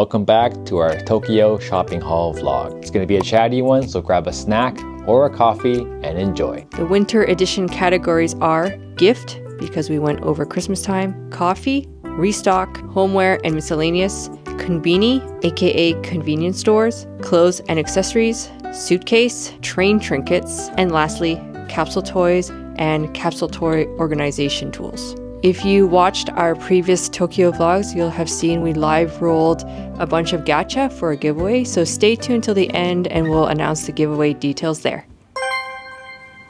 welcome back to our Tokyo shopping haul vlog. It's going to be a chatty one, so grab a snack or a coffee and enjoy. The winter edition categories are gift, because we went over Christmas time, coffee, restock, homeware and miscellaneous, konbini, aka convenience stores, clothes and accessories, suitcase, train trinkets, and lastly, capsule toys and capsule toy organization tools. If you watched our previous Tokyo vlogs, you'll have seen we live rolled a bunch of gacha for a giveaway, so stay tuned till the end and we'll announce the giveaway details there.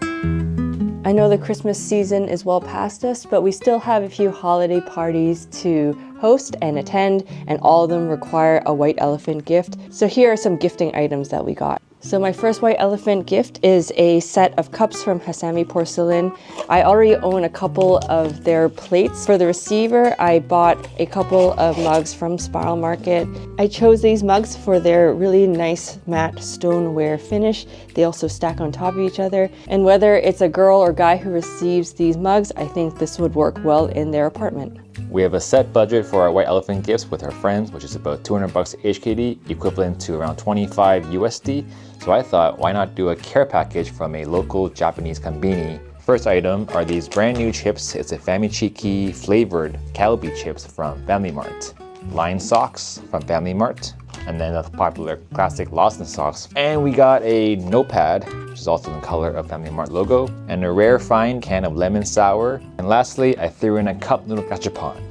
I know the Christmas season is well past us, but we still have a few holiday parties to host and attend, and all of them require a white elephant gift. So here are some gifting items that we got. So my first white elephant gift is a set of cups from Hasami Porcelain. I already own a couple of their plates. For the receiver, I bought a couple of mugs from Spiral Market. I chose these mugs for their really nice matte stoneware finish. They also stack on top of each other. And whether it's a girl or guy who receives these mugs, I think this would work well in their apartment. We have a set budget for our white elephant gifts with our friends, which is about 200 bucks HKD, equivalent to around 25 USD. So I thought, why not do a care package from a local Japanese konbini? First item are these brand new chips. It's a Famichiki flavored Calbee chips from Family Mart. Line socks from Family Mart. And then the popular classic Lawson socks. And we got a notepad, which is also in the color of Family Mart logo, and a rare fine can of lemon sour. And lastly, I threw in a cup noodle gachapon,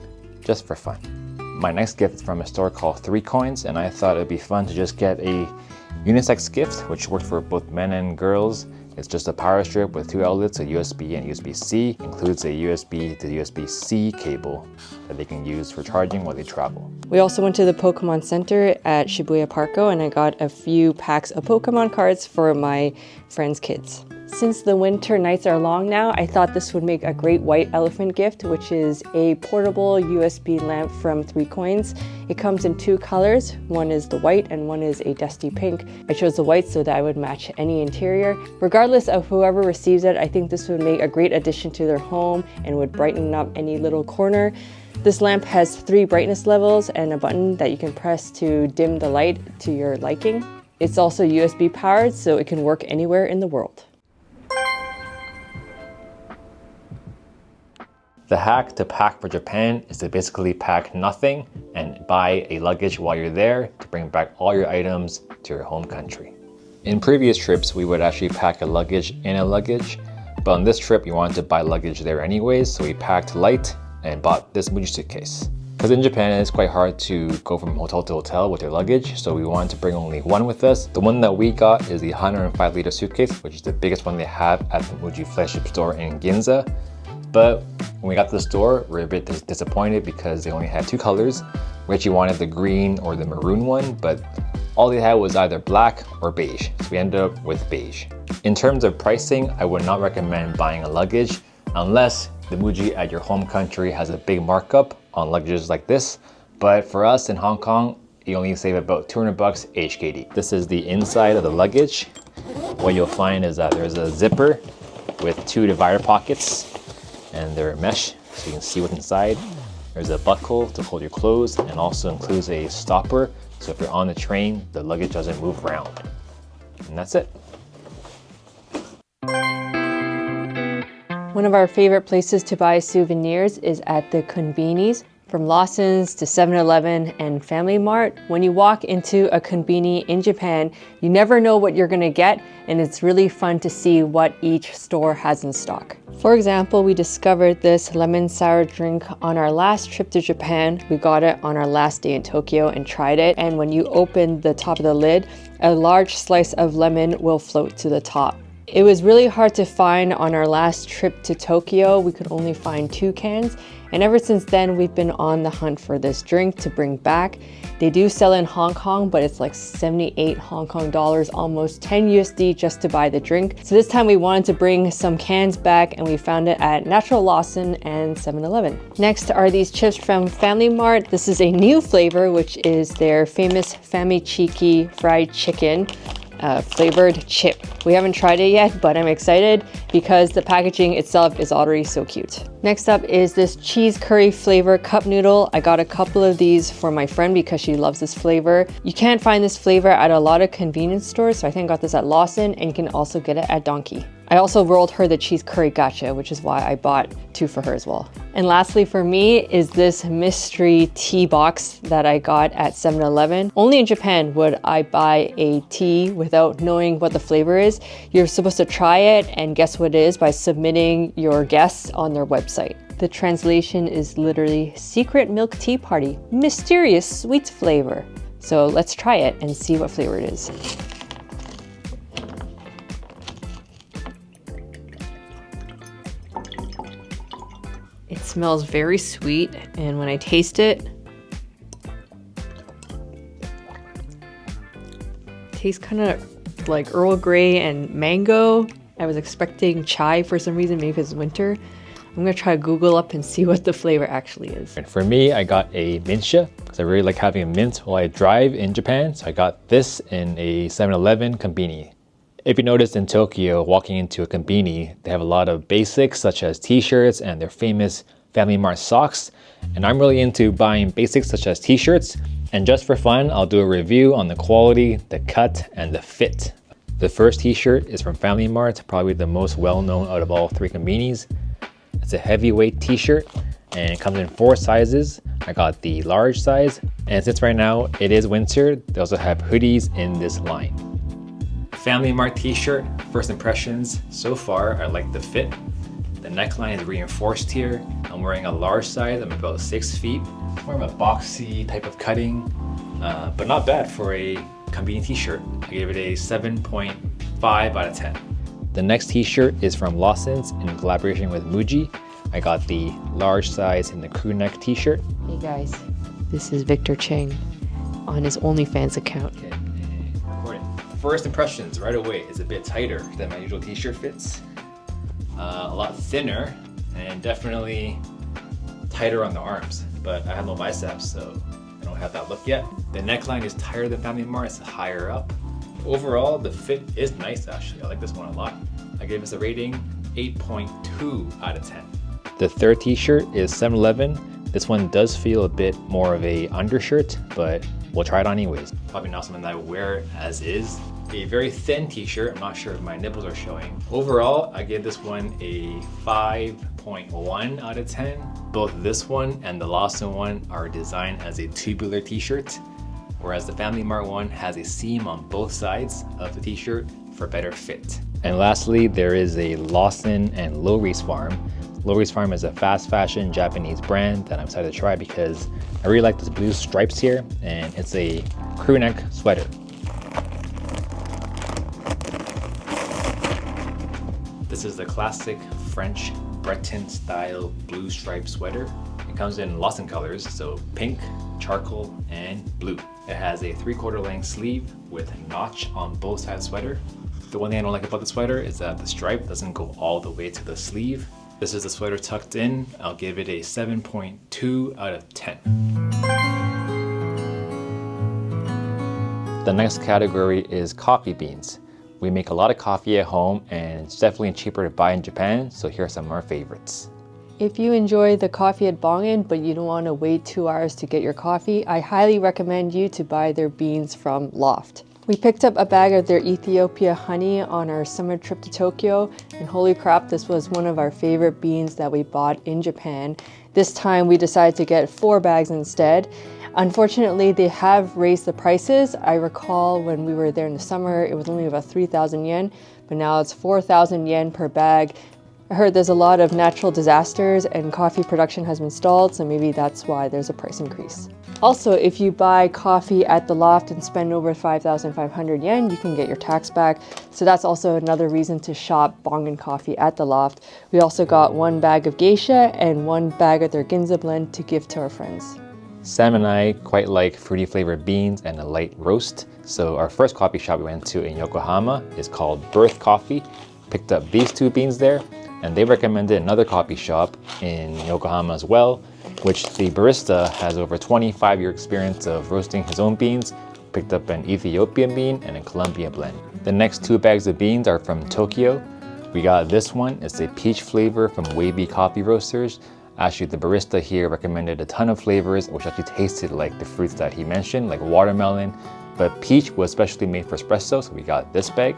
just for fun. My next gift is from a store called 3 Coins, and I thought it'd be fun to just get a unisex gift, which worked for both men and girls. It's just a power strip with 2 outlets, a USB and USB-C. Includes a USB to USB-C cable that they can use for charging while they travel. We also went to the Pokemon Center at Shibuya Parko, and I got a few packs of Pokemon cards for my friends' kids. Since the winter nights are long now, I thought this would make a great white elephant gift, which is a portable USB lamp from 3 Coins. It comes in 2 colors. One is the white and one is a dusty pink. I chose the white so that I would match any interior. Regardless of whoever receives it, I think this would make a great addition to their home and would brighten up any little corner. This lamp has 3 brightness levels and a button that you can press to dim the light to your liking. It's also USB powered, so it can work anywhere in the world. The hack to pack for Japan is to basically pack nothing and buy a luggage while you're there to bring back all your items to your home country. In previous trips, we would actually pack a luggage in a luggage, but on this trip, we wanted to buy luggage there anyways, so we packed light and bought this Muji suitcase. Because in Japan, it's quite hard to go from hotel to hotel with your luggage, so we wanted to bring only one with us. The one that we got is the 105-liter suitcase, which is the biggest one they have at the Muji flagship store in Ginza. But when we got to the store, we were a bit disappointed because they only had 2 colors. We actually wanted the green or the maroon one, but all they had was either black or beige. So we ended up with beige. In terms of pricing, I would not recommend buying a luggage unless the Muji at your home country has a big markup on luggages like this. But for us in Hong Kong, you only save about 200 bucks HKD. This is the inside of the luggage. What you'll find is that there's a zipper with 2 divider pockets, and they're mesh, so you can see what's inside. There's a buckle to hold your clothes, and also includes a stopper, so if you're on the train, the luggage doesn't move around. And that's it. One of our favorite places to buy souvenirs is at the konbinis. From Lawson's to 7-Eleven and Family Mart, when you walk into a konbini in Japan, you never know what you're gonna get, and it's really fun to see what each store has in stock. For example, we discovered this lemon sour drink on our last trip to Japan. We got it on our last day in Tokyo and tried it, and when you open the top of the lid, a large slice of lemon will float to the top. It was really hard to find on our last trip to Tokyo. We could only find 2 cans. And ever since then, we've been on the hunt for this drink to bring back. They do sell in Hong Kong, but it's like 78 Hong Kong dollars, almost 10 USD just to buy the drink. So this time we wanted to bring some cans back, and we found it at Natural Lawson and 7-Eleven. Next are these chips from Family Mart. This is a new flavor, which is their famous Famichiki fried chicken. flavored chip. We haven't tried it yet, but I'm excited because the packaging itself is already so cute. Next up is this cheese curry flavor cup noodle. I got a couple of these for my friend because she loves this flavor. You can't find this flavor at a lot of convenience stores, so I think I got this at Lawson, and you can also get it at Donkey. I also rolled her the cheese curry gacha, which is why I bought 2 for her as well. And lastly for me is this mystery tea box that I got at 7-Eleven. Only in Japan would I buy a tea without knowing what the flavor is. You're supposed to try it and guess what it is by submitting your guess on their website. The translation is literally secret milk tea party, mysterious sweet flavor. So let's try it and see what flavor it is. It smells very sweet, and when I taste it, tastes kind of like Earl Grey and mango. I was expecting chai for some reason, maybe it's winter. I'm gonna try to Google up and see what the flavor actually is. And for me, I got a mintcha because I really like having a mint while I drive in Japan. So I got this in a 7-Eleven konbini. If you noticed in Tokyo, walking into a konbini, they have a lot of basics such as t-shirts and their famous Family Mart socks. And I'm really into buying basics such as t-shirts. And just for fun, I'll do a review on the quality, the cut, and the fit. The first t-shirt is from Family Mart, probably the most well-known out of all 3 konbinis. It's a heavyweight t-shirt and it comes in 4 sizes. I got the large size, and since right now it is winter, they also have hoodies in this line. Family Mart t-shirt, first impressions so far, I like the fit. The neckline is reinforced here. I'm wearing a large size, I'm about 6 feet. More of a boxy type of cutting, but not bad for a konbini t-shirt. I gave it a 7.5 out of 10. The next t-shirt is from Lawson's in collaboration with Muji. I got the large size in the crew neck t-shirt. Hey guys, this is Victor Cheng on his OnlyFans account. Okay, recording. First impressions right away is a bit tighter than my usual t-shirt fits. A lot thinner and definitely tighter on the arms, but I have no biceps, so I don't have that look yet. The neckline is tighter than Family Mart, it's higher up. Overall, the fit is nice actually. I like this one a lot. I gave this a rating 8.2 out of 10. The third t-shirt is 7-Eleven. This one does feel a bit more of a undershirt, but we'll try it on anyways. Probably not something that I would wear as is. A very thin t-shirt. I'm not sure if my nipples are showing. Overall, I gave this one a 5.1 out of 10. Both this one and the Lawson one are designed as a tubular t-shirt, whereas the Family Mart one has a seam on both sides of the t-shirt for better fit. And lastly, there is a Lawson and Lowry's Farm. Lowry's Farm is a fast fashion Japanese brand that I'm excited to try because I really like this blue stripes here, and it's a crew neck sweater. This is the classic French Breton style blue striped sweater. It comes in Lawson colors, so pink, charcoal, and blue. It has a 3/4 length sleeve with a notch on both sides of the sweater. The one thing I don't like about the sweater is that the stripe doesn't go all the way to the sleeve. This is the sweater tucked in. I'll give it a 7.2 out of 10. The next category is coffee beans. We make a lot of coffee at home and it's definitely cheaper to buy in Japan, so here are some of our favorites. If you enjoy the coffee at Bongin, but you don't want to wait 2 hours to get your coffee, I highly recommend you to buy their beans from Loft. We picked up a bag of their Ethiopia honey on our summer trip to Tokyo, and holy crap, this was one of our favorite beans that we bought in Japan. This time we decided to get 4 bags instead. Unfortunately, they have raised the prices. I recall when we were there in the summer, it was only about 3,000 yen, but now it's 4,000 yen per bag. I heard there's a lot of natural disasters and coffee production has been stalled, so maybe that's why there's a price increase. Also, if you buy coffee at the Loft and spend over 5,500 yen, you can get your tax back. So that's also another reason to shop Bongin coffee at the Loft. We also got 1 bag of geisha and 1 bag of their ginza blend to give to our friends. Sam and I quite like fruity flavored beans and a light roast. So our first coffee shop we went to in Yokohama is called Birth Coffee. Picked up these 2 beans there, and they recommended another coffee shop in Yokohama as well, which the barista has over 25-year experience of roasting his own beans. Picked up an Ethiopian bean and a Colombian blend. The next 2 bags of beans are from Tokyo. We got this one. It's a peach flavor from Wavy Coffee Roasters. Actually, the barista here recommended a ton of flavors, which actually tasted like the fruits that he mentioned, like watermelon. But peach was specially made for espresso, so we got this bag.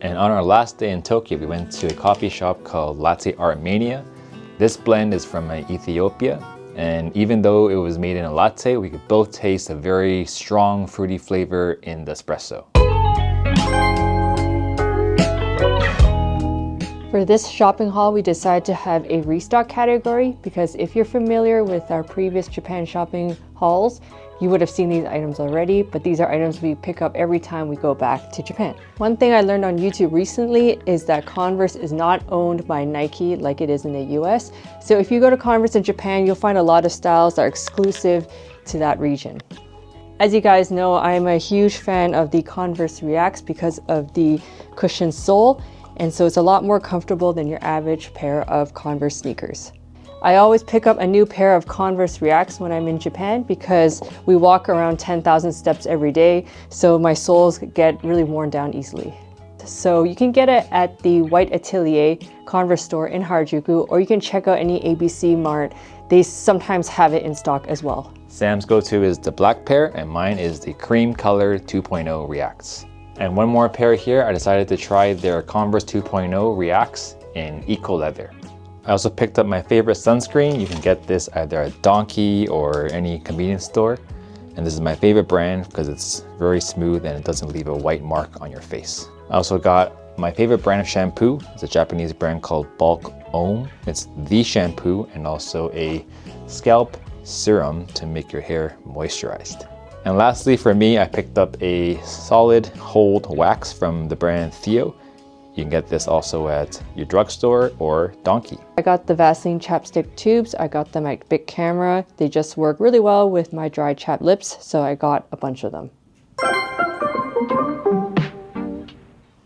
And on our last day in Tokyo, we went to a coffee shop called Latte Art Mania. This blend is from Ethiopia. And even though it was made in a latte, we could both taste a very strong fruity flavor in the espresso. For this shopping haul, we decided to have a restock category because if you're familiar with our previous Japan shopping hauls, you would have seen these items already, but these are items we pick up every time we go back to Japan. One thing I learned on YouTube recently is that Converse is not owned by Nike like it is in the US. So if you go to Converse in Japan, you'll find a lot of styles that are exclusive to that region. As you guys know, I'm a huge fan of the Converse Reacts because of the cushioned sole, and so it's a lot more comfortable than your average pair of Converse sneakers. I always pick up a new pair of Converse Reacts when I'm in Japan because we walk around 10,000 steps every day, so my soles get really worn down easily. So you can get it at the White Atelier Converse store in Harajuku, or you can check out any ABC Mart. They sometimes have it in stock as well. Sam's go-to is the black pair, and mine is the cream color 2.0 Reacts. And one more pair here, I decided to try their Converse 2.0 Reacts in eco leather. I also picked up my favorite sunscreen. You can get this either at Donkey or any convenience store. And this is my favorite brand because it's very smooth and it doesn't leave a white mark on your face. I also got my favorite brand of shampoo. It's a Japanese brand called Bulk Om. It's the shampoo and also a scalp serum to make your hair moisturized. And lastly, for me, I picked up a solid hold wax from the brand Theo. You can get this also at your drugstore or Donkey. I got the Vaseline chapstick tubes. I got them at Big Camera. They just work really well with my dry chapped lips, so I got a bunch of them.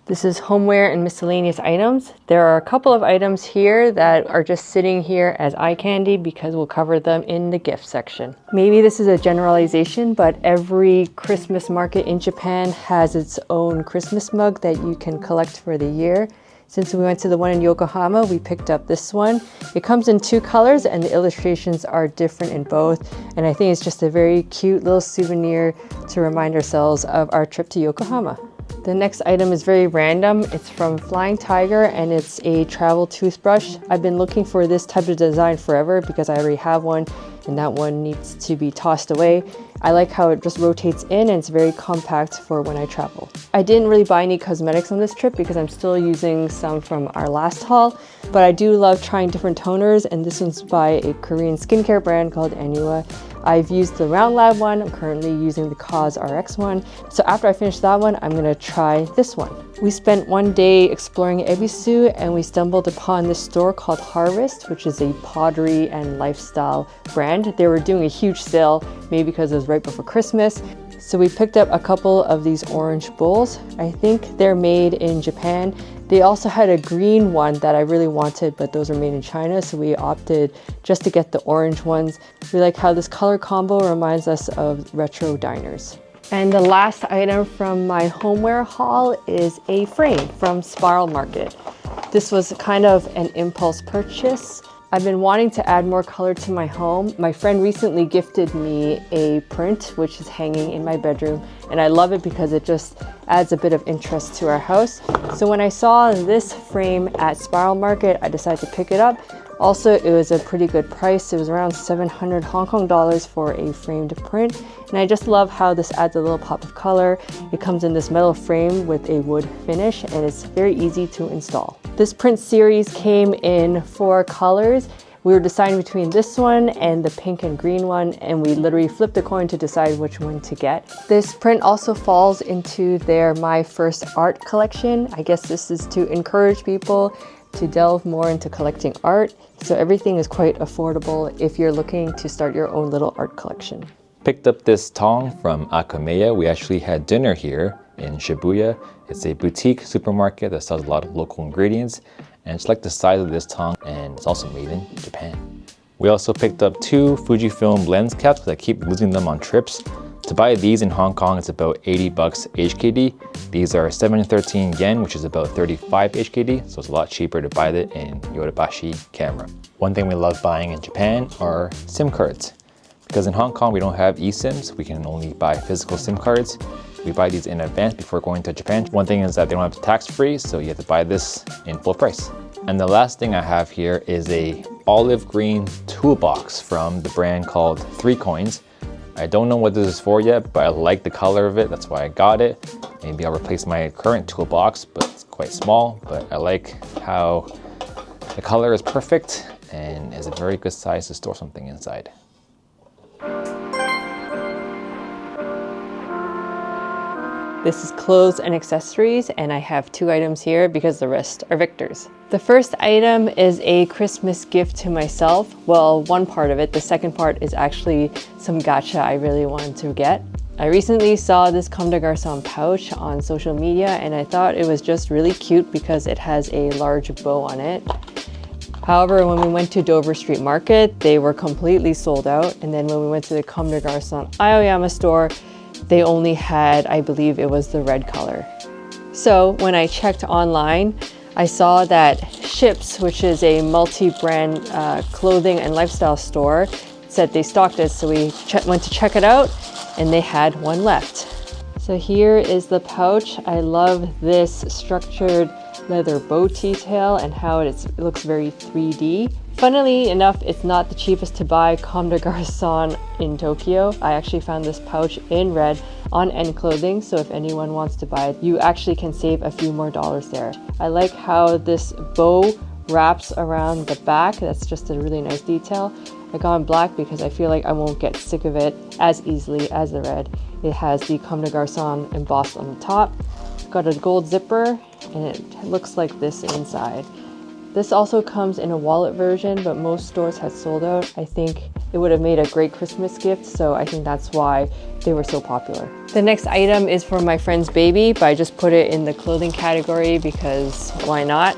This is homeware and miscellaneous items. There are a couple of items here that are just sitting here as eye candy because we'll cover them in the gift section. Maybe this is a generalization, but every Christmas market in Japan has its own Christmas mug that you can collect for the year. Since we went to the one in Yokohama, we picked up this one. It comes in 2 colors and the illustrations are different in both. And I think it's just a very cute little souvenir to remind ourselves of our trip to Yokohama. The next item is very random. It's from Flying Tiger and it's a travel toothbrush. I've been looking for this type of design forever because I already have one and that one needs to be tossed away. I like how it just rotates in and it's very compact for when I travel. I didn't really buy any cosmetics on this trip because I'm still using some from our last haul, but I do love trying different toners, and this one's by a Korean skincare brand called Anua. I've used the Round Lab one. I'm currently using the Cause RX one. So after I finish that one, I'm gonna try this one. We spent one day exploring Ebisu and we stumbled upon this store called Harvest, which is a pottery and lifestyle brand. They were doing a huge sale, maybe because it was right before Christmas. So we picked up a couple of these orange bowls. I think they're made in Japan. They also had a green one that I really wanted, but those are made in China, so we opted just to get the orange ones. We like how this color combo reminds us of retro diners. And the last item from my homeware haul is a frame from Spiral Market. This was kind of an impulse purchase. I've been wanting to add more color to my home. My friend recently gifted me a print, which is hanging in my bedroom, and I love it because it just adds a bit of interest to our house. So when I saw this frame at Spiral Market, I decided to pick it up. Also, it was a pretty good price. It was around 700 Hong Kong dollars for a framed print. And I just love how this adds a little pop of color. It comes in this metal frame with a wood finish and it's very easy to install. This print series came in 4 colors. We were deciding between this one and the pink and green one, and we literally flipped a coin to decide which one to get. This print also falls into their My First Art collection. I guess this is to encourage people to delve more into collecting art. So everything is quite affordable if you're looking to start your own little art collection. Picked up this tong from Akameya. We actually had dinner here in Shibuya. It's a boutique supermarket that sells a lot of local ingredients, and it's like the size of this tong, and it's also made in Japan. We also picked up 2 Fujifilm lens caps because I keep losing them on trips. To buy these in Hong Kong, it's about 80 bucks HKD. These are 713 yen, which is about 35 HKD, so it's a lot cheaper to buy it in Yodobashi camera. One thing we love buying in Japan are SIM cards. Because in Hong Kong, we don't have eSIMs, we can only buy physical SIM cards. We buy these in advance before going to Japan. One thing is that they don't have tax-free, so you have to buy this in full price. And the last thing I have here is a olive green toolbox from the brand called 3 Coins. I don't know what this is for yet, but I like the color of it. That's why I got it. Maybe I'll replace my current toolbox, but it's quite small. But I like how the color is perfect and is a very good size to store something inside. This is clothes and accessories, and I have 2 items here because the rest are Victor's. The first item is a Christmas gift to myself. Well, one part of it. The second part is actually some gacha I really wanted to get. I recently saw this Comme des Garçons pouch on social media, and I thought it was just really cute because it has a large bow on it. However, when we went to Dover Street Market, they were completely sold out. And then when we went to the Comme des Garçons Aoyama store, they only had, I believe it was the red color. So when I checked online, I saw that Ships, which is a multi-brand clothing and lifestyle store, said they stocked it. So we went to check it out and they had one left. So here is the pouch. I love this structured leather bow detail and how it looks very 3D. Funnily enough, it's not the cheapest to buy Comme des Garçons in Tokyo. I actually found this pouch in red on End Clothing, so if anyone wants to buy it, you actually can save a few more dollars there. I like how this bow wraps around the back. That's just a really nice detail. I got in black because I feel like I won't get sick of it as easily as the red. It has the Comme des Garçons embossed on the top. Got a gold zipper, and it looks like this inside. This also comes in a wallet version, but most stores had sold out. I think it would have made a great Christmas gift, so I think that's why they were so popular. The next item is for my friend's baby, but I just put it in the clothing category because why not?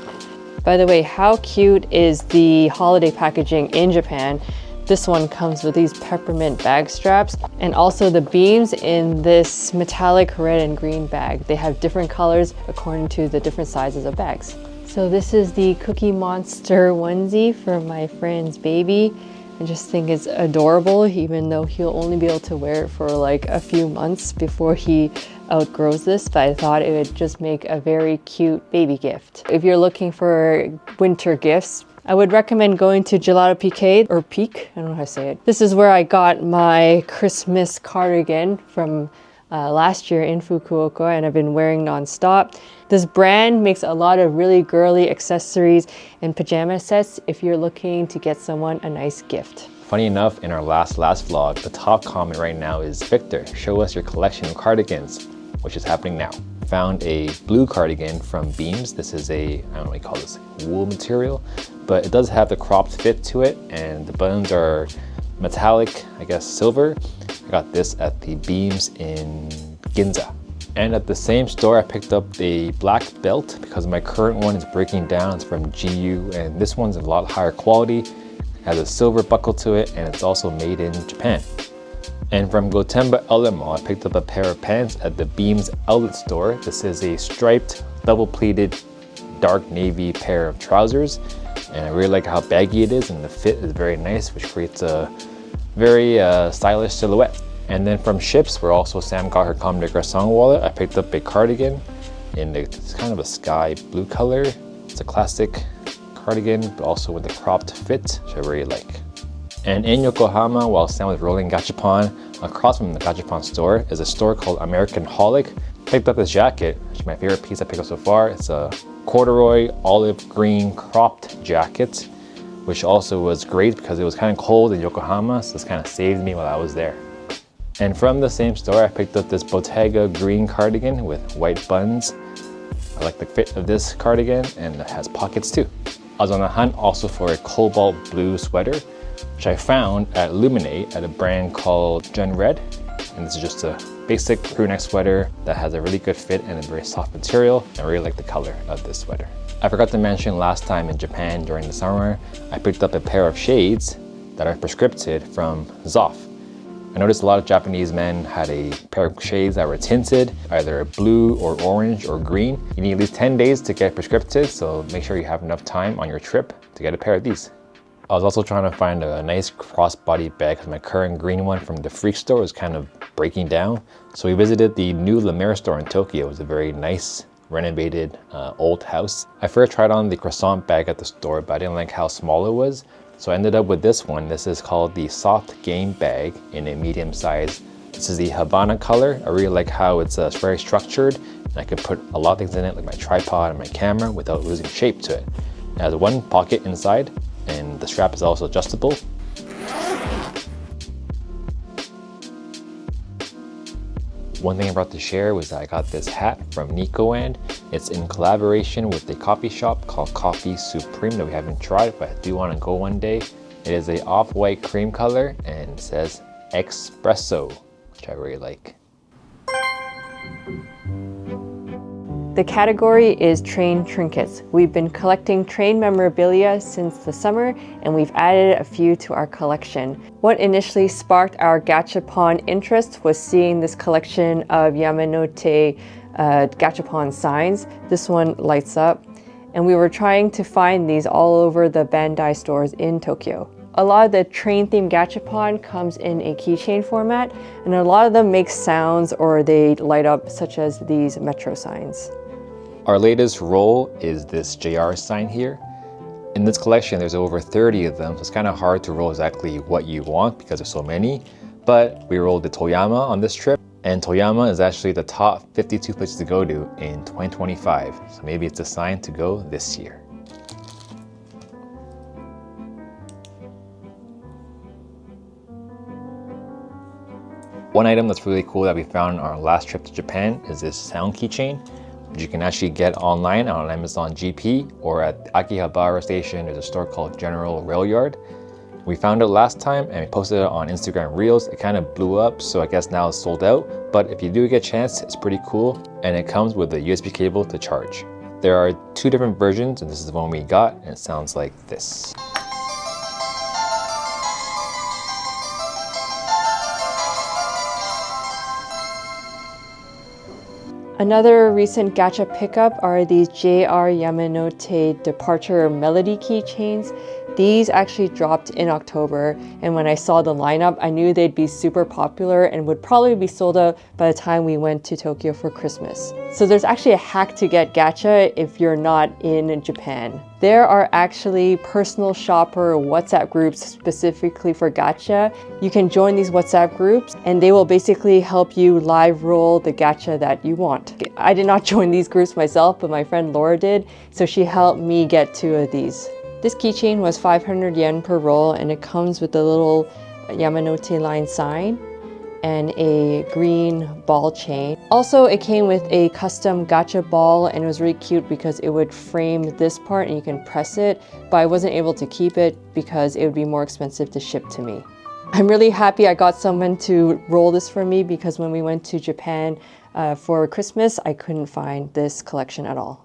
By the way, how cute is the holiday packaging in Japan? This one comes with these peppermint bag straps and also the beams in this metallic red and green bag. They have different colors according to the different sizes of bags. So this is the Cookie Monster onesie for my friend's baby. I just think it's adorable, even though he'll only be able to wear it for like a few months before he outgrows this, but I thought it would just make a very cute baby gift. If you're looking for winter gifts, I would recommend going to Gelato Pique or Peak. I don't know how to say it. This is where I got my Christmas cardigan from last year in Fukuoka, and I've been wearing nonstop. This brand makes a lot of really girly accessories and pajama sets if you're looking to get someone a nice gift. Funny enough, in our last vlog, the top comment right now is, Victor, show us your collection of cardigans, which is happening now. Found a blue cardigan from Beams. This is a, I don't know what you call this, wool material, but it does have the cropped fit to it, and the buttons are metallic, I guess silver. I got this at the Beams in Ginza. And at the same store, I picked up a black belt because my current one is breaking down. It's from GU, and this one's a lot higher quality. It has a silver buckle to it, and it's also made in Japan. And from Gotemba Outlet Mall, I picked up a pair of pants at the Beams outlet store. This is a striped, double-pleated, dark navy pair of trousers. And I really like how baggy it is, and the fit is very nice, which creates a very stylish silhouette. And then from Ships, where also Sam got her Comme des Garçons wallet, I picked up a cardigan in it's kind of a sky blue color. It's a classic cardigan, but also with the cropped fit, which I really like. And in Yokohama, while Sam was rolling gachapon, across from the gachapon store is a store called American Holic. Picked up this jacket, which is my favorite piece I picked up so far. It's a corduroy olive green cropped jacket, which also was great because it was kind of cold in Yokohama, so this kind of saved me while I was there. And from the same store, I picked up this Bottega green cardigan with white buttons. I like the fit of this cardigan, and it has pockets too. I was on the hunt also for a cobalt blue sweater, which I found at Luminate at a brand called Gen Red. And this is just a basic crew neck sweater that has a really good fit and a very soft material. I really like the color of this sweater. I forgot to mention last time in Japan during the summer, I picked up a pair of shades that are prescripted from Zoff. I noticed a lot of Japanese men had a pair of shades that were tinted, either blue or orange or green. You need at least 10 days to get prescripted, so make sure you have enough time on your trip to get a pair of these. I was also trying to find a nice crossbody bag because my current green one from the Freak store was kind of breaking down. So we visited the new La Mer store in Tokyo. It was a very nice, renovated old house. I first tried on the croissant bag at the store, but I didn't like how small it was. So I ended up with this one. This is called the soft game bag in a medium size. This is the Havana color. I really like how it's very structured, and I can put a lot of things in it, like my tripod and my camera, without losing shape to it. It has one pocket inside, and the strap is also adjustable. One thing I brought to share was that I got this hat from Nicoand. It's in collaboration with a coffee shop called Coffee Supreme that we haven't tried, but I do want to go one day. It is a off-white cream color and it says espresso, which I really like. The category is train trinkets. We've been collecting train memorabilia since the summer, and we've added a few to our collection. What initially sparked our gachapon interest was seeing this collection of Yamanote gachapon signs. This one lights up, and we were trying to find these all over the Bandai stores in Tokyo. A lot of the train-themed gachapon comes in a keychain format, and a lot of them make sounds or they light up, such as these metro signs. Our latest roll is this JR sign here. In this collection, there's over 30 of them, so it's kind of hard to roll exactly what you want because there's so many. But we rolled the Toyama on this trip, and Toyama is actually the top 52 places to go to in 2025. So maybe it's a sign to go this year. One item that's really cool that we found on our last trip to Japan is this sound keychain, which you can actually get online on Amazon GP, or at Akihabara station. There's a store called General Rail Yard. We found it last time and we posted it on Instagram Reels. It kind of blew up, so I guess now it's sold out. But if you do get a chance, it's pretty cool, and it comes with a USB cable to charge. There are two different versions, and this is the one we got, and it sounds like this. Another recent gacha pickup are these JR Yamanote Departure Melody keychains. These actually dropped in October, and when I saw the lineup, I knew they'd be super popular and would probably be sold out by the time we went to Tokyo for Christmas. So there's actually a hack to get gacha if you're not in Japan. There are actually personal shopper WhatsApp groups specifically for gacha. You can join these WhatsApp groups and they will basically help you live roll the gacha that you want. I did not join these groups myself, but my friend Laura did, so she helped me get 2 of these. This keychain was 500 yen per roll, and it comes with a little Yamanote line sign and a green ball chain. Also, it came with a custom gacha ball, and it was really cute because it would frame this part and you can press it, but I wasn't able to keep it because it would be more expensive to ship to me. I'm really happy I got someone to roll this for me because when we went to Japan for Christmas, I couldn't find this collection at all.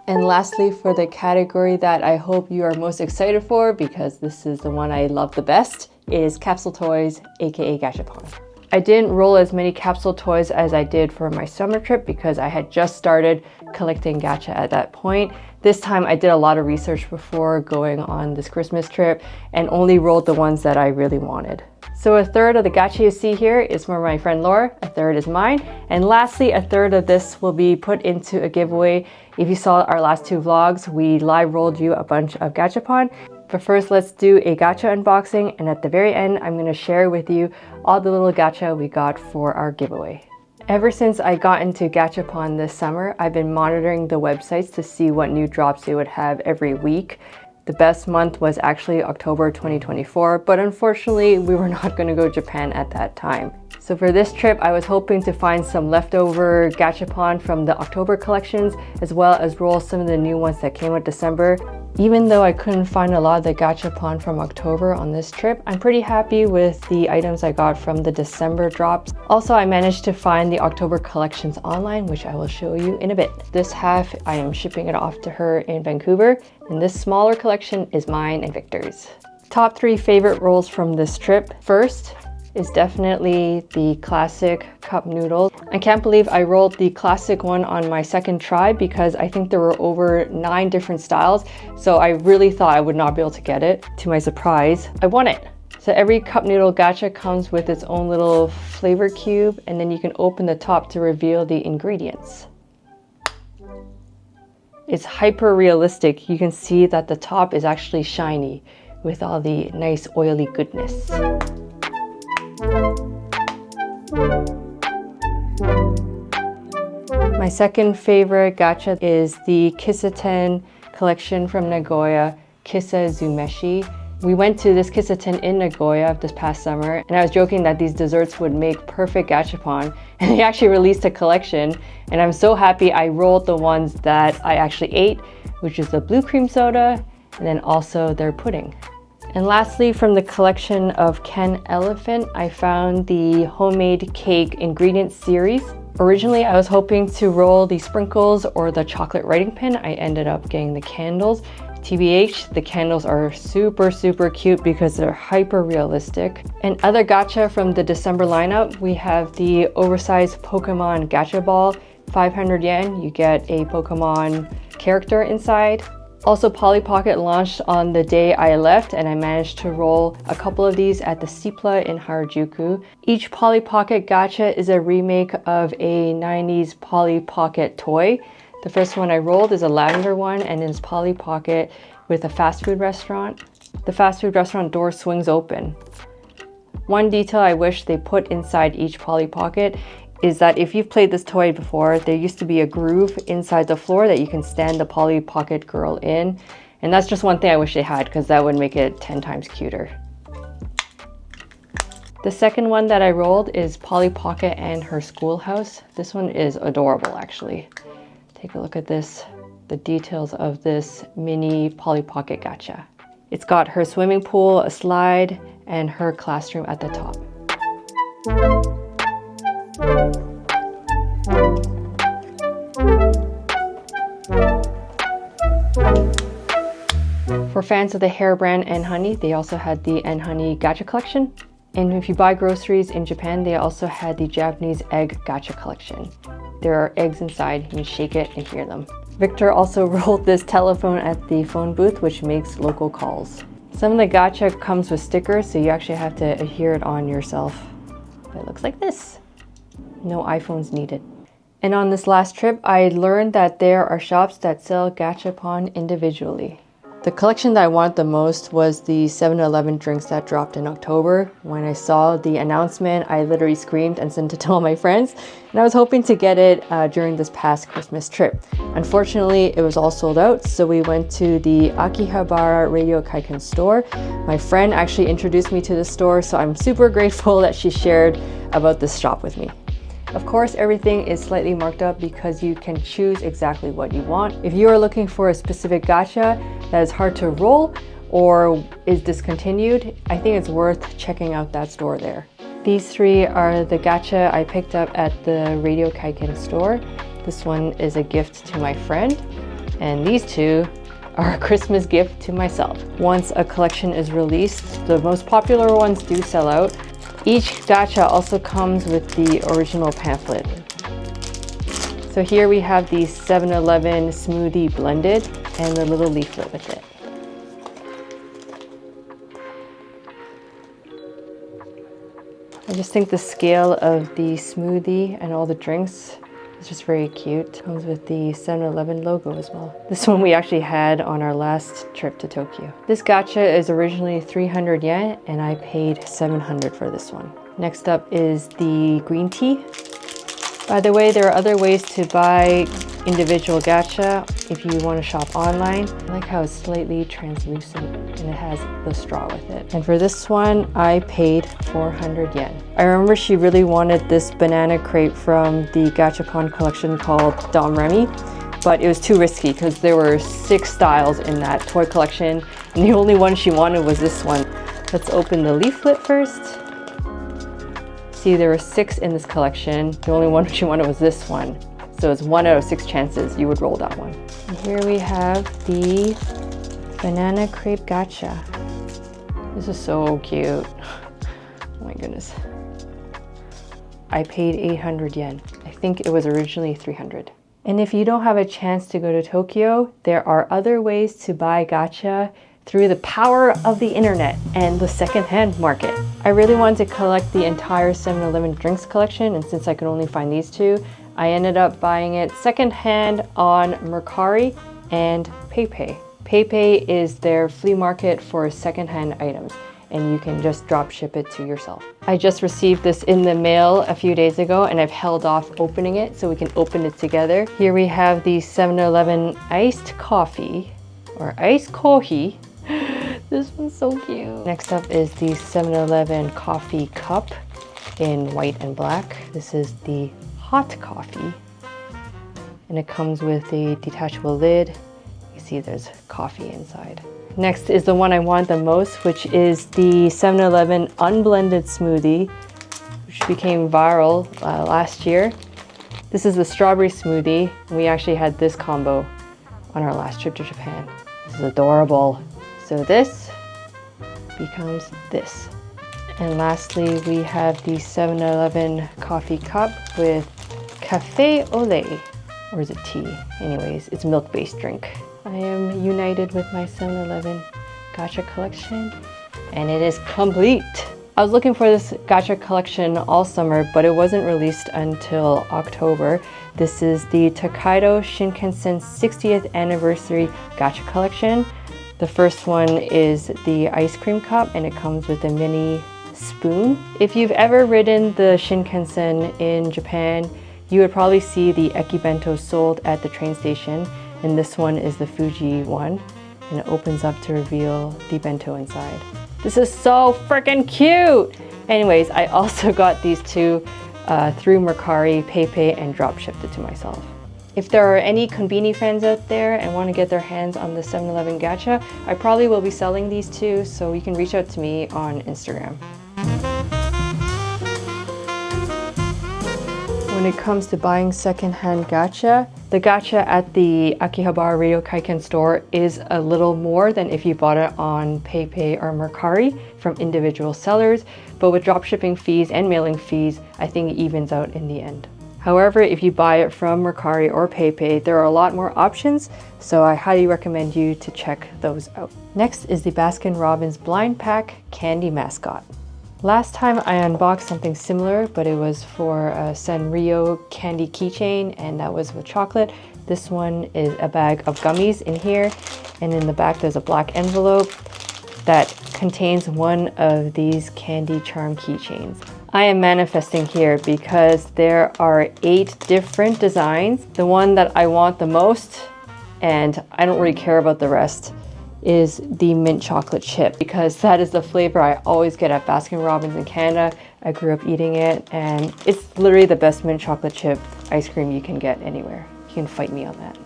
And lastly, for the category that I hope you are most excited for, because this is the one I love the best, is capsule toys, aka gachapon. I didn't roll as many capsule toys as I did for my summer trip because I had just started collecting gacha at that point. This time I did a lot of research before going on this Christmas trip and only rolled the ones that I really wanted. So a third of the gacha you see here is for my friend Laura, a third is mine, and lastly a third of this will be put into a giveaway. If you saw our last 2 vlogs, we live rolled you a bunch of gachapon. But first, let's do a gacha unboxing, and at the very end, I'm going to share with you all the little gacha we got for our giveaway. Ever since I got into gachapon this summer, I've been monitoring the websites to see what new drops they would have every week. The best month was actually October 2024, but unfortunately, we were not going to go to Japan at that time. So for this trip, I was hoping to find some leftover gachapon from the October collections, as well as roll some of the new ones that came with December. Even though I couldn't find a lot of the gachapon from October on this trip, I'm pretty happy with the items I got from the December drops. Also, I managed to find the October collections online, which I will show you in a bit. This half, I am shipping it off to her in Vancouver, and this smaller collection is mine and Victor's. Top 3 favorite rolls from this trip. First is definitely the classic cup noodles. I can't believe I rolled the classic one on my second try because I think there were over 9 different styles, so I really thought I would not be able to get it. To my surprise, I won it. So every cup noodle gacha comes with its own little flavor cube, and then you can open the top to reveal the ingredients. It's hyper realistic. You can see that the top is actually shiny with all the nice oily goodness. My second favorite gacha is the Kisaten collection from Nagoya, Kisa Zumeshi. We went to this Kisaten in Nagoya this past summer, and I was joking that these desserts would make perfect gachapon, and they actually released a collection, and I'm so happy I rolled the ones that I actually ate, which is the blue cream soda, and then also their pudding. And lastly, from the collection of Ken Elephant, I found the homemade cake ingredient series. Originally, I was hoping to roll the sprinkles or the chocolate writing pen. I ended up getting the candles. TBH, the candles are super cute because they're hyper realistic. And other gacha from the December lineup, we have the oversized Pokemon gacha ball, 500 yen. You get a Pokemon character inside. Also, Polly Pocket launched on the day I left, and I managed to roll a couple of these at the Cipla in Harajuku. Each Polly Pocket gacha is a remake of a 90s Polly Pocket toy. The first one I rolled is a lavender one, and it's Polly Pocket with a fast food restaurant. The fast food restaurant door swings open. One detail I wish they put inside each Polly Pocket is that if you've played this toy before, there used to be a groove inside the floor that you can stand the Polly Pocket girl in. And that's just one thing I wish they had, because that would make it 10 times cuter. The second one that I rolled is Polly Pocket and her schoolhouse. This one is adorable, actually. Take a look at this, the details of this mini Polly Pocket gacha. It's got her swimming pool, a slide, and her classroom at the top. For fans of the hair brand N Honey, they also had the N Honey gacha collection. And if you buy groceries in Japan, they also had the Japanese egg gacha collection. There are eggs inside, you can shake it and hear them. Victor also rolled this telephone at the phone booth, which makes local calls. Some of the gacha comes with stickers, so you actually have to adhere it on yourself. It looks like this. No iPhones needed. And on this last trip, I learned that there are shops that sell gachapon individually. The collection that I wanted the most was the 7-Eleven drinks that dropped in October. When I saw the announcement, I literally screamed and sent it to all my friends. And I was hoping to get it during this past Christmas trip. Unfortunately, it was all sold out, so we went to the Akihabara Radio Kaiken store. My friend actually introduced me to the store, so I'm super grateful that she shared about this shop with me. Of course, everything is slightly marked up because you can choose exactly what you want. If you are looking for a specific gacha that is hard to roll or is discontinued, I think it's worth checking out that store there. These 3 are the gacha I picked up at the Radio Kaiken store. This one is a gift to my friend, and these 2 are a Christmas gift to myself. Once a collection is released, the most popular ones do sell out. Each gacha also comes with the original pamphlet. So here we have the 7-Eleven smoothie blended and the little leaflet with it. I just think the scale of the smoothie and all the drinks is just very cute. It comes with the 7-Eleven logo as well. This one we actually had on our last trip to Tokyo. This gacha is originally 300 yen and I paid 700 for this one. Next up is the green tea. By the way, there are other ways to buy individual gacha if you want to shop online. I like how it's slightly translucent and it has the straw with it. And for this one, I paid 400 yen. I remember she really wanted this banana crate from the gachapon collection called Dom Remy, but it was too risky because there were 6 styles in that toy collection and the only one she wanted was this one. Let's open the leaflet first. See, there were 6 in this collection. The only one she wanted was this one. So it's 1 out of 6 chances you would roll that one. And here we have the banana crepe gacha. This is so cute. Oh my goodness. I paid 800 yen. I think it was originally 300. And if you don't have a chance to go to Tokyo, there are other ways to buy gacha through the power of the internet and the secondhand market. I really wanted to collect the entire 7-Eleven drinks collection, and since I could only find these 2, I ended up buying it secondhand on Mercari and PayPay. PayPay is their flea market for secondhand items, and you can just drop ship it to yourself. I just received this in the mail a few days ago and I've held off opening it so we can open it together. Here we have the 7-Eleven iced coffee, or iced coffee. This one's so cute. Next up is the 7-Eleven coffee cup in white and black. This is the hot coffee, and it comes with a detachable lid. You see there's coffee inside. Next is the one I want the most, which is the 7-Eleven unblended smoothie, which became viral last year. This is the strawberry smoothie, and we actually had this combo on our last trip to Japan. This is adorable. So this becomes this. And lastly, we have the 7-Eleven coffee cup with cafe au lait, or is it tea? Anyways, it's milk-based drink. I am united with my 7-Eleven gacha collection, and it is complete. I was looking for this gacha collection all summer, but it wasn't released until October. This is the Tokaido Shinkansen 60th anniversary gacha collection. The first one is the ice cream cup, and it comes with a mini spoon. If you've ever ridden the Shinkansen in Japan, you would probably see the ekibento sold at the train station, and this one is the Fuji one, and it opens up to reveal the bento inside. This is so freaking cute! Anyways, I also got these 2 through Mercari, PayPay, and drop shipped it to myself. If there are any konbini fans out there and want to get their hands on the 7-Eleven gacha, I probably will be selling these 2, so you can reach out to me on Instagram. When it comes to buying secondhand gacha, the gacha at the Akihabara Ryokan store is a little more than if you bought it on PayPay or Mercari from individual sellers, but with dropshipping fees and mailing fees, I think it evens out in the end. However, if you buy it from Mercari or PayPay, there are a lot more options, so I highly recommend you to check those out. Next is the Baskin Robbins Blind Pack Candy Mascot. Last time I unboxed something similar, but it was for a Sanrio candy keychain, and that was with chocolate. This one is a bag of gummies in here, and in the back there's a black envelope that contains one of these candy charm keychains. I am manifesting here because there are 8 different designs. The one that I want the most, and I don't really care about the rest, is the mint chocolate chip, because that is the flavor I always get at Baskin Robbins in Canada. I grew up eating it, and it's literally the best mint chocolate chip ice cream you can get anywhere. You can fight me on that.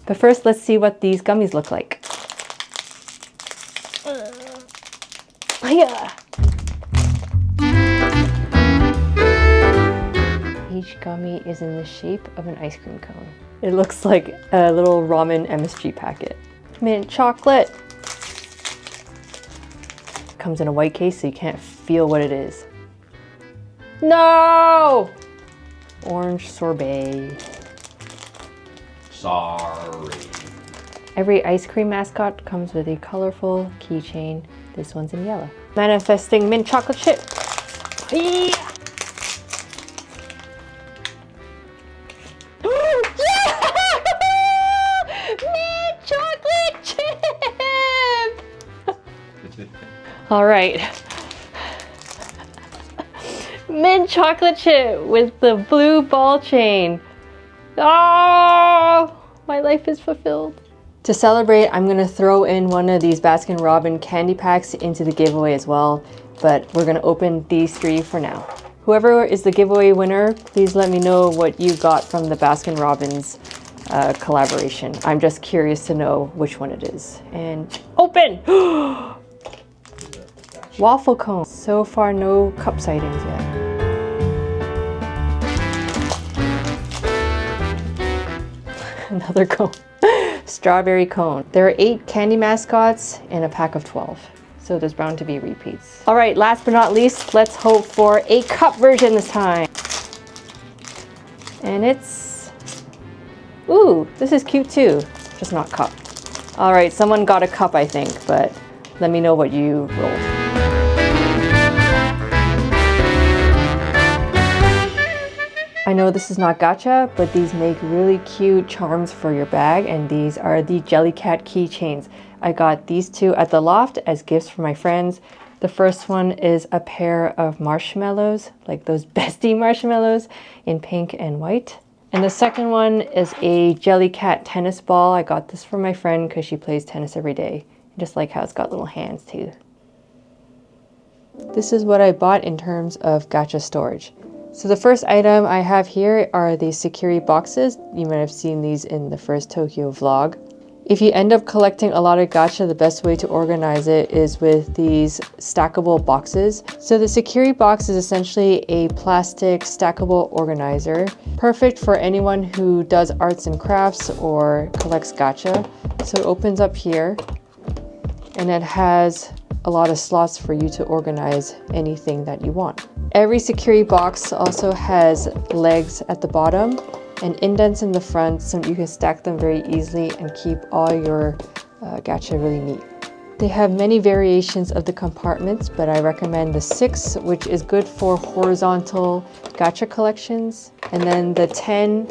But first, let's see what these gummies look like. Yeah. Each gummy is in the shape of an ice cream cone. It looks like a little ramen MSG packet. Mint chocolate. Comes in a white case so you can't feel what it is. No! Orange sorbet. Sorry. Every ice cream mascot comes with a colorful keychain. This one's in yellow. Manifesting mint chocolate chip. Yeah! Mint chocolate chip! All right. mint chocolate chip with the blue ball chain. Oh, my life is fulfilled. To celebrate, I'm gonna throw in one of these Baskin Robbins candy packs into the giveaway as well, but we're gonna open these 3 for now. Whoever is the giveaway winner, please let me know what you got from the Baskin Robbins collaboration. I'm just curious to know which one it is. And open! Waffle cone. So far, no cup sightings yet. Another cone. Strawberry cone. There are 8 candy mascots in a pack of 12. So there's bound to be repeats. All right, last but not least, let's hope for a cup version this time. And it's, ooh, this is cute too, just not cup. All right, someone got a cup, I think, but let me know what you rolled. I know this is not gacha, but these make really cute charms for your bag, and these are the Jellycat keychains. I got these 2 at the loft as gifts for my friends. The first one is a pair of marshmallows, like those bestie marshmallows in pink and white. And the second one is a Jellycat tennis ball. I got this for my friend because she plays tennis every day. I just like how it's got little hands too. This is what I bought in terms of gacha storage. So the first item I have here are the security boxes. You might have seen these in the first Tokyo vlog. If you end up collecting a lot of gacha, the best way to organize it is with these stackable boxes. So the security box is essentially a plastic stackable organizer, perfect for anyone who does arts and crafts or collects gacha. So it opens up here and it has a lot of slots for you to organize anything that you want. Every security box also has legs at the bottom and indents in the front so you can stack them very easily and keep all your gacha really neat. They have many variations of the compartments, but I recommend the 6, which is good for horizontal gacha collections, and then the 10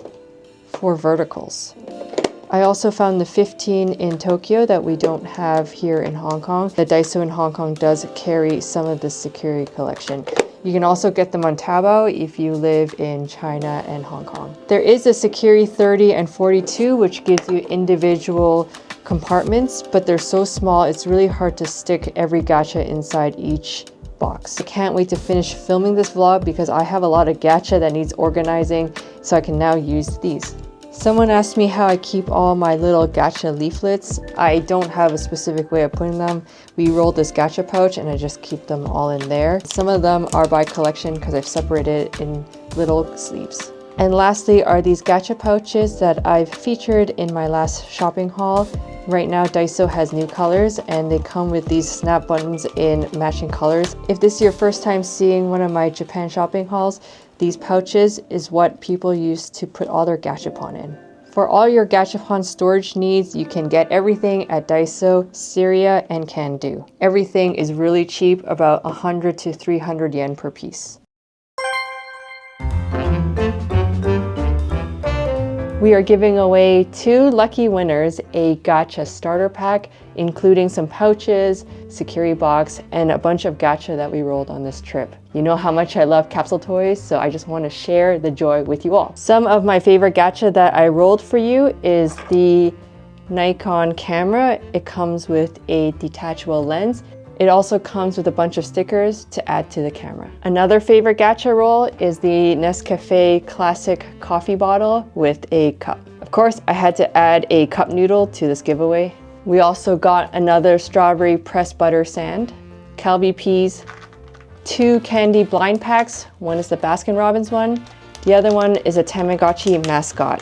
for verticals. I also found the 15 in Tokyo that we don't have here in Hong Kong. The Daiso in Hong Kong does carry some of the security collection. You can also get them on Taobao if you live in China and Hong Kong. There is a Security 30 and 42, which gives you individual compartments, but they're so small, it's really hard to stick every gacha inside each box. I can't wait to finish filming this vlog because I have a lot of gacha that needs organizing, so I can now use these. Someone asked me how I keep all my little gacha leaflets. I don't have a specific way of putting them. We rolled this gacha pouch and I just keep them all in there. Some of them are by collection because I've separated it in little sleeves. And lastly are these gacha pouches that I've featured in my last shopping haul. Right now Daiso has new colors and they come with these snap buttons in matching colors. If this is your first time seeing one of my Japan shopping hauls, these pouches is what people use to put all their gachapon in. For all your gachapon storage needs, you can get everything at Daiso, Syria, and Can Do. Everything is really cheap, about 100 to 300 yen per piece. We are giving away 2 lucky winners a gacha starter pack, including some pouches, security box, and a bunch of gacha that we rolled on this trip. You know how much I love capsule toys, so I just want to share the joy with you all. Some of my favorite gacha that I rolled for you is the Nikon camera. It comes with a detachable lens. It also comes with a bunch of stickers to add to the camera. Another favorite gacha roll is the Nescafe Classic coffee bottle with a cup. Of course, I had to add a cup noodle to this giveaway. We also got another strawberry pressed butter sand, Calbee peas, 2 candy blind packs. One is the Baskin Robbins one. The other one is a Tamagotchi mascot.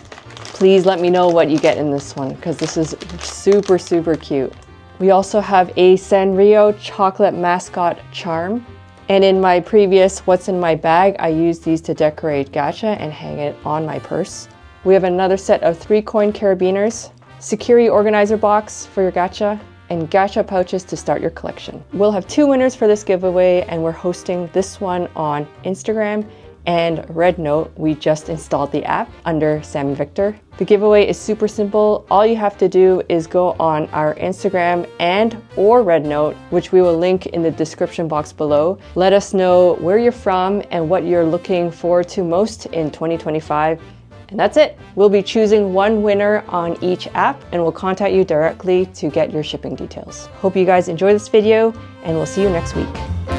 Please let me know what you get in this one because this is super, super cute. We also have a Sanrio chocolate mascot charm. And in my previous What's in My Bag, I used these to decorate gacha and hang it on my purse. We have another set of 3 coin carabiners, security organizer box for your gacha, and gacha pouches to start your collection. We'll have 2 winners for this giveaway and we're hosting this one on Instagram and Red Note, we just installed the app under Sam and Victor. The giveaway is super simple. All you have to do is go on our Instagram or Red Note, which we will link in the description box below. Let us know where you're from and what you're looking forward to most in 2025. And that's it. We'll be choosing one winner on each app and we'll contact you directly to get your shipping details. Hope you guys enjoy this video and we'll see you next week.